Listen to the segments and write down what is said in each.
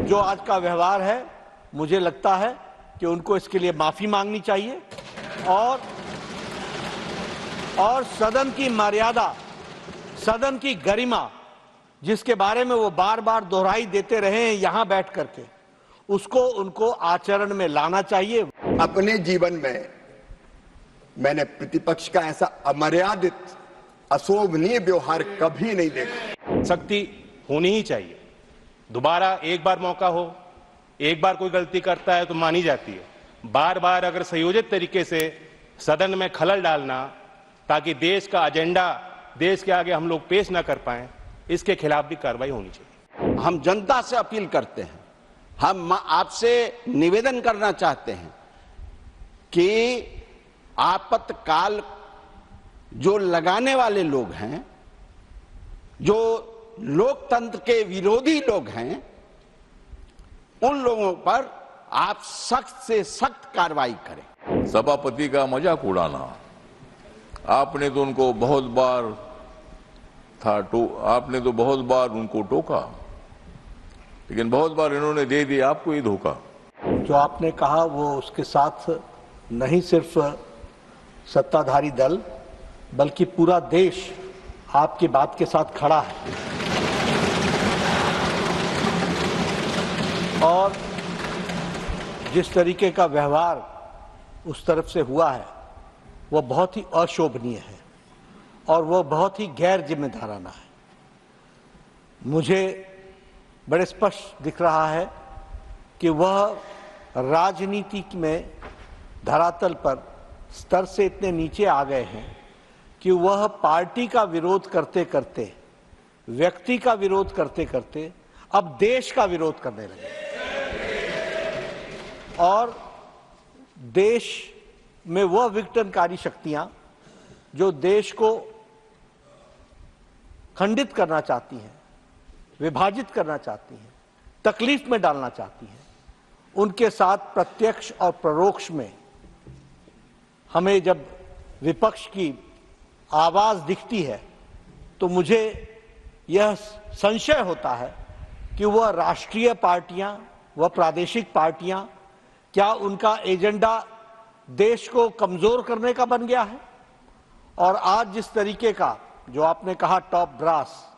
जो आज का व्यवहार है, मुझे लगता है कि उनको इसके लिए माफी मांगनी चाहिए और सदन की मर्यादा, सदन की गरिमा, जिसके बारे में वो बार बार दोहराई देते रहे हैं यहां बैठ करके, उसको उनको आचरण में लाना चाहिए। अपने जीवन में मैंने प्रतिपक्ष का ऐसा अमर्यादित, अशोभनीय व्यवहार कभी नहीं देखा। सख्ती होनी ही चाहिए। दोबारा एक बार मौका हो, एक बार कोई गलती करता है तो मानी जाती है। बार बार अगर संयोजित तरीके से सदन में खलल डालना ताकि देश का एजेंडा देश के आगे हम लोग पेश ना कर पाए, इसके खिलाफ भी कार्रवाई होनी चाहिए। हम जनता से अपील करते हैं, हम आपसे निवेदन करना चाहते हैं कि आपातकाल जो लगाने वाले लोग हैं, जो लोकतंत्र के विरोधी लोग हैं, उन लोगों पर आप सख्त से सख्त कार्रवाई करें। सभापति का मजाक उड़ाना, आपने तो उनको बहुत बार आपने तो बहुत बार उनको टोका, लेकिन बहुत बार इन्होंने दे दिया आपको ये धोखा। जो आपने कहा वो उसके साथ नहीं सिर्फ सत्ताधारी दल बल्कि पूरा देश आपकी बात के साथ खड़ा है। और जिस तरीके का व्यवहार उस तरफ से हुआ है वो बहुत ही अशोभनीय है और वो बहुत ही गैर जिम्मेदाराना है। मुझे बड़े स्पष्ट दिख रहा है कि वह राजनीति में धरातल पर स्तर से इतने नीचे आ गए हैं कि वह पार्टी का विरोध करते करते, व्यक्ति का विरोध करते करते अब देश का विरोध करने लगे और देश में वह विघटनकारी शक्तियां जो देश को खंडित करना चाहती हैं, विभाजित करना चाहती हैं, तकलीफ में डालना चाहती हैं, उनके साथ प्रत्यक्ष और परोक्ष में हमें जब विपक्ष की आवाज दिखती है तो मुझे यह संशय होता है कि वह राष्ट्रीय पार्टियां, वह प्रादेशिक पार्टियां, क्या उनका एजेंडा देश को कमजोर करने का बन गया है। और आज जिस तरीके का जो आपने कहा टॉप ब्रास,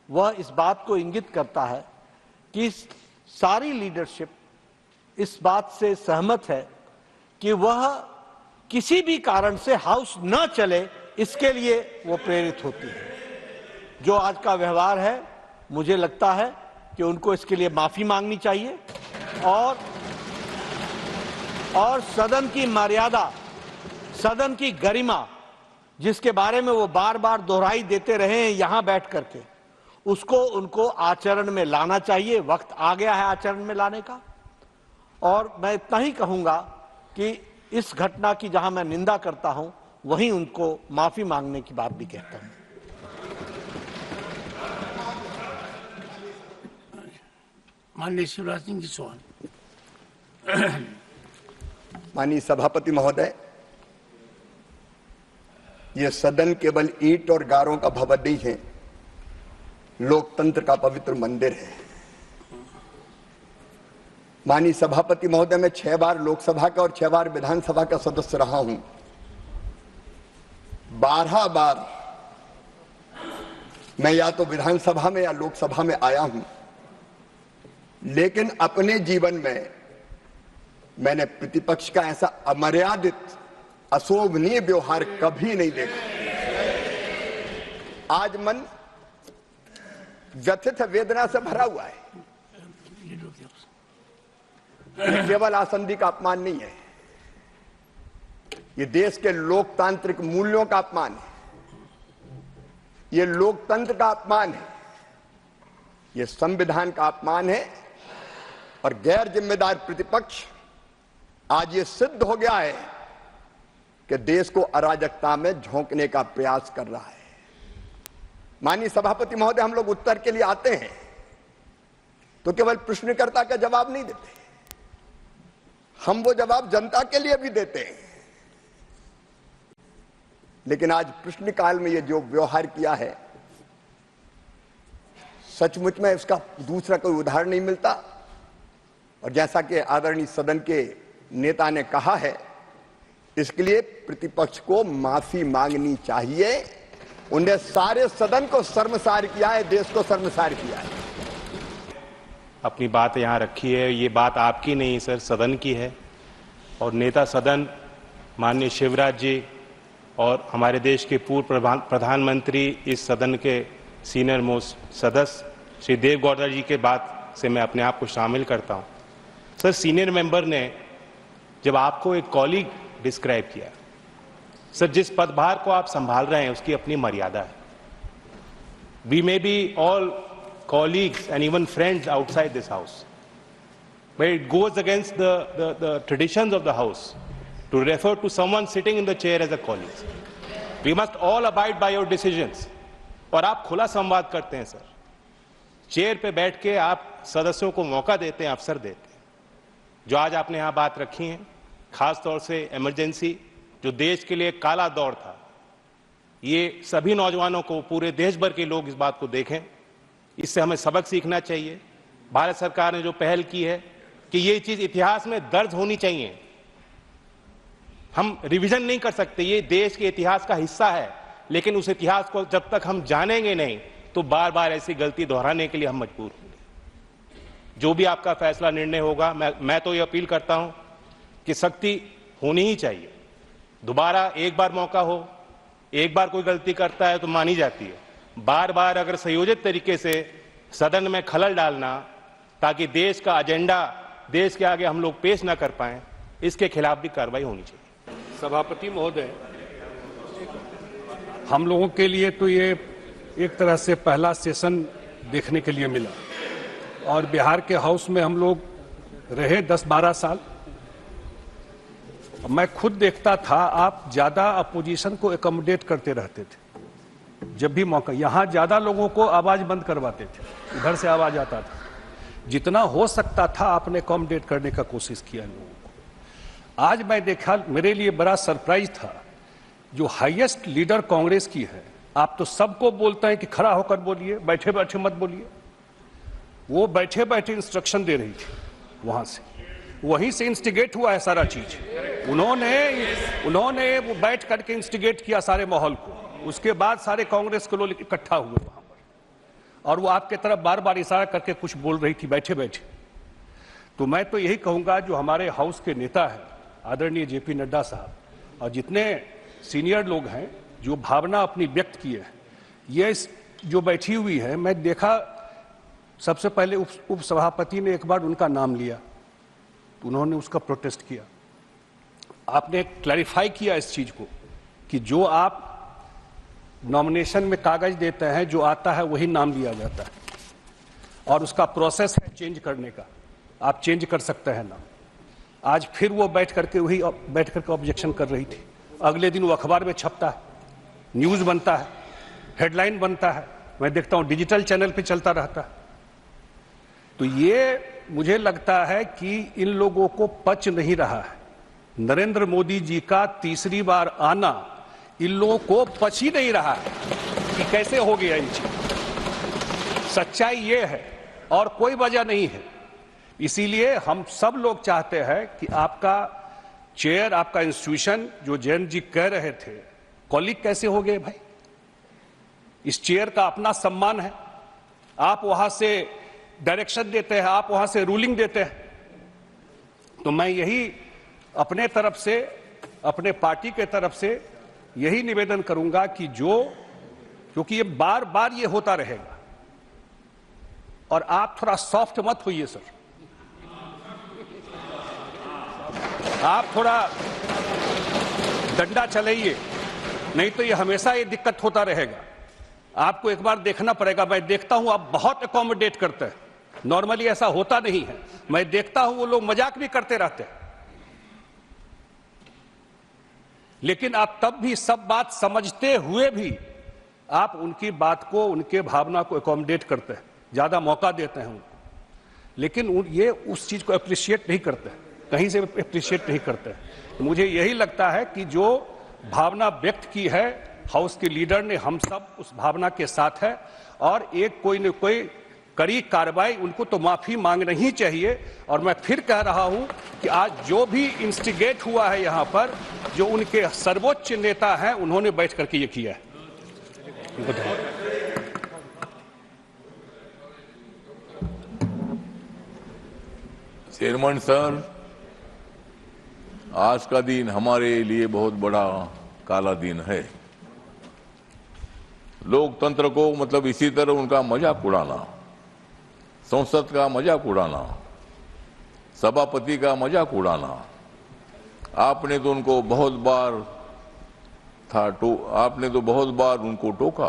वह इस बात को इंगित करता है कि सारी लीडरशिप इस बात से सहमत है कि वह किसी भी कारण से हाउस न चले, इसके लिए वो प्रेरित होती है। जो आज का व्यवहार है, मुझे लगता है कि उनको इसके लिए माफी मांगनी चाहिए और सदन की मर्यादा, सदन की गरिमा, जिसके बारे में वो बार बार दोहराई देते रहे हैं यहां बैठ करके, उसको उनको आचरण में लाना चाहिए। वक्त आ गया है आचरण में लाने का। और मैं इतना ही कहूंगा कि इस घटना की जहां मैं निंदा करता हूं, वहीं उनको माफी मांगने की बात भी कहता हूं। माननीय शिवराज सिंह जी चौहान। माननीय सभापति महोदय, ये सदन केवल ईंट और गारों का भवन नहीं है, लोकतंत्र का पवित्र मंदिर है। माननीय सभापति महोदय, मैं 6 बार लोकसभा का और 6 बार विधानसभा का सदस्य रहा हूं। 12 बार मैं या तो विधानसभा में या लोकसभा में आया हूं, लेकिन अपने जीवन में मैंने प्रतिपक्ष का ऐसा अमर्यादित, अशोभनीय व्यवहार कभी नहीं देखा। आज मन व्यथित वेदना से भरा हुआ है। ये केवल आसंदी का अपमान नहीं है, ये देश के लोकतांत्रिक मूल्यों का अपमान है, ये लोकतंत्र का अपमान है, ये संविधान का अपमान है। और गैर जिम्मेदार प्रतिपक्ष आज ये सिद्ध हो गया है कि देश को अराजकता में झोंकने का प्रयास कर रहा है। माननीय सभापति महोदय, हम लोग उत्तर के लिए आते हैं तो केवल प्रश्नकर्ता का जवाब नहीं देते, हम वो जवाब जनता के लिए भी देते हैं। लेकिन आज प्रश्नकाल में ये जो व्यवहार किया है, सचमुच में इसका दूसरा कोई उदाहरण नहीं मिलता। और जैसा कि आदरणीय सदन के नेता ने कहा है, इसके लिए प्रतिपक्ष को माफी मांगनी चाहिए। उन्हें सारे सदन को शर्मसार किया है, देश को शर्मसार किया है। अपनी बात यहाँ रखी है, ये बात आपकी नहीं सर, सदन की है। और नेता सदन माननीय शिवराज जी और हमारे देश के पूर्व प्रधानमंत्री, इस सदन के सीनियर मोस्ट सदस्य श्री देवेगौड़ा जी के बात से मैं अपने आप को शामिल करता हूँ। सर, सीनियर मेंबर ने जब आपको एक कॉलीग डिस्क्राइब किया, सर जिस पदभार को आप संभाल रहे हैं उसकी अपनी मर्यादा है। We may be all colleagues and even friends outside this house, but it goes against the traditions of the house to refer to someone sitting in the chair as a colleague. We must all abide by your decisions. और आप खुला संवाद करते हैं sir, chair पे बैठ के आप सदस्यों को मौका देते हैं, अवसर देते हैं। जो आज आपने यहाँ बात रखी है, खास तौर से इमरजेंसी जो देश के लिए काला दौर था, ये सभी नौजवानों को, पूरे देश भर के लोग इस बात को देखें, इससे हमें सबक सीखना चाहिए। भारत सरकार ने जो पहल की है कि ये चीज इतिहास में दर्ज होनी चाहिए। हम रिवीजन नहीं कर सकते, ये देश के इतिहास का हिस्सा है, लेकिन उस इतिहास को जब तक हम जानेंगे नहीं तो बार बार ऐसी गलती दोहराने के लिए हम मजबूर होंगे। जो भी आपका फैसला, निर्णय होगा, मैं तो ये अपील करता हूं कि सख्ती होनी ही चाहिए। दोबारा एक बार मौका हो, एक बार कोई गलती करता है तो मानी जाती है। बार बार अगर संयोजित तरीके से सदन में खलल डालना ताकि देश का एजेंडा देश के आगे हम लोग पेश ना कर पाए, इसके खिलाफ भी कार्रवाई होनी चाहिए। सभापति महोदय, हम लोगों के लिए तो ये एक तरह से पहला सेशन देखने के लिए मिला, और बिहार के हाउस में हम लोग रहे 10-12 साल। मैं खुद देखता था, आप ज्यादा अपोजिशन को एकोमोडेट करते रहते थे। जब भी मौका, यहां ज्यादा लोगों को आवाज बंद करवाते थे, इधर से आवाज आता था। जितना हो सकता था आपने एकोमोडेट करने का कोशिश किया लोगों को। आज मैं देखा, मेरे लिए बड़ा सरप्राइज था, जो हाईएस्ट लीडर कांग्रेस की है, आप तो सबको बोलते हैं कि खड़ा होकर बोलिए, बैठे बैठे मत बोलिए। वो बैठे बैठे इंस्ट्रक्शन दे रही थी, वहीं से इंस्टिगेट हुआ है सारा चीज। उन्होंने वो बैठ करके इंस्टिगेट किया सारे माहौल को। उसके बाद सारे कांग्रेस के लोग इकट्ठा हुए वहां पर, और वो आपके तरफ बार बार इशारा करके कुछ बोल रही थी बैठे बैठे। तो मैं तो यही कहूंगा, जो हमारे हाउस के नेता हैं आदरणीय जेपी नड्डा साहब, और जितने सीनियर लोग हैं, जो भावना अपनी व्यक्त की है, ये जो बैठी हुई है, मैं देखा सबसे पहले उप सभापति ने एक बार उनका नाम लिया, उन्होंने उसका प्रोटेस्ट किया। आपने क्लैरिफाई किया इस चीज को कि जो आप नॉमिनेशन में कागज देते हैं, जो आता है वही नाम लिया जाता है, और उसका प्रोसेस है चेंज करने का, आप चेंज कर सकते हैं नाम। आज फिर वो बैठ करके ऑब्जेक्शन कर रही थी। अगले दिन वो अखबार में छपता है, न्यूज बनता है, हेडलाइन बनता है, मैं देखता हूं डिजिटल चैनल पे चलता रहता है। तो ये मुझे लगता है कि इन लोगों को पच नहीं रहा है। नरेंद्र मोदी जी का तीसरी बार आना इन लोगों को पच ही नहीं रहा है कि कैसे हो गया इन चीज। सच्चाई ये है और कोई वजह नहीं है। इसीलिए हम सब लोग चाहते हैं कि आपका चेयर, आपका इंस्टीट्यूशन, जो जैन जी कह रहे थे, कॉलीग कैसे हो गए भाई? इस चेयर का अपना सम्मान है। आप वहां से डायरेक्शन देते हैं, आप वहां से रूलिंग देते हैं। तो मैं यही अपने तरफ से, अपने पार्टी के तरफ से यही निवेदन करूंगा कि क्योंकि ये बार बार ये होता रहेगा, और आप थोड़ा सॉफ्ट मत होइए सर, आप थोड़ा डंडा चलाइए, नहीं तो ये हमेशा ये दिक्कत होता रहेगा। आपको एक बार देखना पड़ेगा। मैं देखता हूं आप बहुत एकोमोडेट करते हैं, नॉर्मली ऐसा होता नहीं है। मैं देखता हूं वो लोग मजाक भी करते रहते हैं, लेकिन आप तब भी सब बात समझते हुए भी आप उनकी बात को, उनके भावना को एकोमोडेट करते हैं, ज्यादा मौका देते हैं उनको, लेकिन ये उस चीज को अप्रिशिएट नहीं करते, कहीं से अप्रिशिएट नहीं करते। तो मुझे यही लगता है कि जो भावना व्यक्त की है हाउस के लीडर ने, हम सब उस भावना के साथ है, और एक कोई न कोई कड़ी कार्रवाई, उनको तो माफी मांगनी ही चाहिए। और मैं फिर कह रहा हूं कि आज जो भी इंस्टिगेट हुआ है यहां पर, जो उनके सर्वोच्च नेता हैं, उन्होंने बैठ करके ये किया है। चेयरमैन सर, आज का दिन हमारे लिए बहुत बड़ा काला दिन है। लोकतंत्र को मतलब इसी तरह उनका मजाक उड़ाना, संसद का मजाक उड़ाना, सभापति का मजाक उड़ाना, आपने तो उनको बहुत बार आपने तो बहुत बार उनको टोका,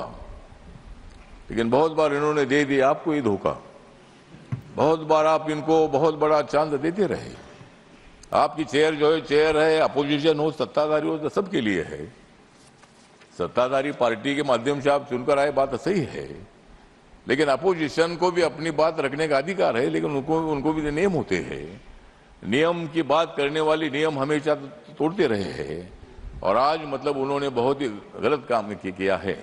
लेकिन बहुत बार इन्होंने दे दिया आपको ये धोखा। बहुत बार आप इनको बहुत बड़ा चांद देते रहे। आपकी चेयर जो है, चेयर है, अपोजिशन हो, सत्ताधारी हो, तो सबके लिए है। सत्ताधारी पार्टी के माध्यम से आप चुनकर आए, बात सही है, लेकिन अपोजिशन को भी अपनी बात रखने का अधिकार है, लेकिन उनको भी नियम होते हैं। नियम की बात करने वाली नियम हमेशा तोड़ते रहे हैं, और आज मतलब उन्होंने बहुत ही गलत काम किया है।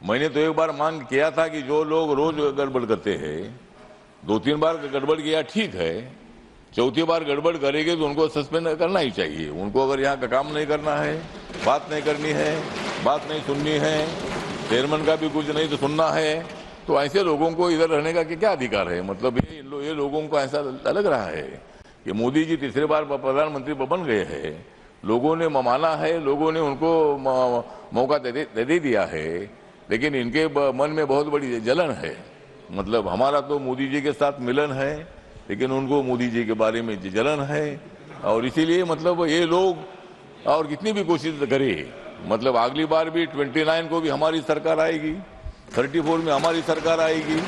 मैंने तो एक बार मांग किया था कि जो लोग रोज गड़बड़ करते हैं, 2-3 बार गड़बड़ किया ठीक है, चौथी बार गड़बड़ करेंगे तो उनको सस्पेंड करना ही चाहिए। उनको अगर यहाँ का काम नहीं करना है, बात नहीं करनी है, बात नहीं सुननी है, चेयरमैन का भी कुछ नहीं तो सुनना है, तो ऐसे लोगों को इधर रहने का क्या अधिकार है? मतलब ये लोगों को ऐसा लग रहा है कि मोदी जी तीसरे बार प्रधानमंत्री बन गए हैं, लोगों ने माना है, लोगों ने उनको मौका दे दिया है, लेकिन इनके मन में बहुत बड़ी जलन है। मतलब हमारा तो मोदी जी के साथ मिलन है, लेकिन उनको मोदी जी के बारे में जलन है, और इसीलिए मतलब ये लोग और कितनी भी कोशिश करे, मतलब अगली बार भी 29 को भी हमारी सरकार आएगी, 34 में हमारी सरकार आएगी,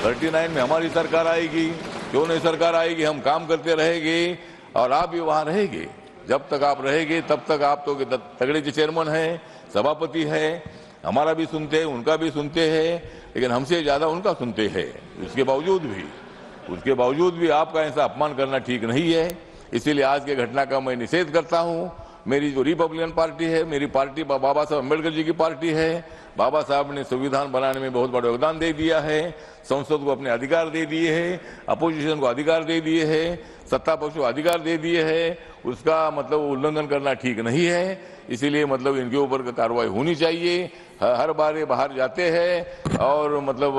39 में हमारी सरकार आएगी। क्यों नहीं सरकार आएगी? हम काम करते रहेंगे और आप भी वहां रहेंगे। जब तक आप रहेंगे तब तक आप तो तगड़े चेयरमैन हैं, सभापति है, हमारा भी सुनते हैं, उनका भी सुनते हैं, लेकिन हमसे ज्यादा उनका सुनते हैं। उसके बावजूद भी आपका ऐसा अपमान करना ठीक नहीं है। इसीलिए आज के घटना का मैं निषेध करता हूं। मेरी जो रिपब्लिकन पार्टी है, मेरी पार्टी बाबा साहब अम्बेडकर जी की पार्टी है। बाबा साहब ने संविधान बनाने में बहुत बड़ा योगदान दे दिया है, संसद को अपने अधिकार दे दिए हैं, अपोजिशन को अधिकार दे दिए हैं, सत्ता पक्ष को अधिकार दे दिए हैं। उसका मतलब उल्लंघन करना ठीक नहीं है। इसीलिए मतलब इनके ऊपर कार्रवाई होनी चाहिए। हर बार ये बाहर जाते हैं, और मतलब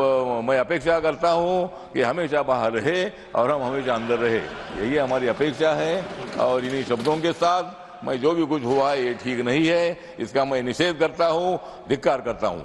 मैं अपेक्षा करता हूं कि हमेशा बाहर रहे और हम हमेशा अंदर रहे, यही हमारी अपेक्षा है। और इन्हीं शब्दों के साथ मैं जो भी कुछ हुआ ये ठीक नहीं है, इसका मैं निषेध करता हूं, धिक्कार करता हूं।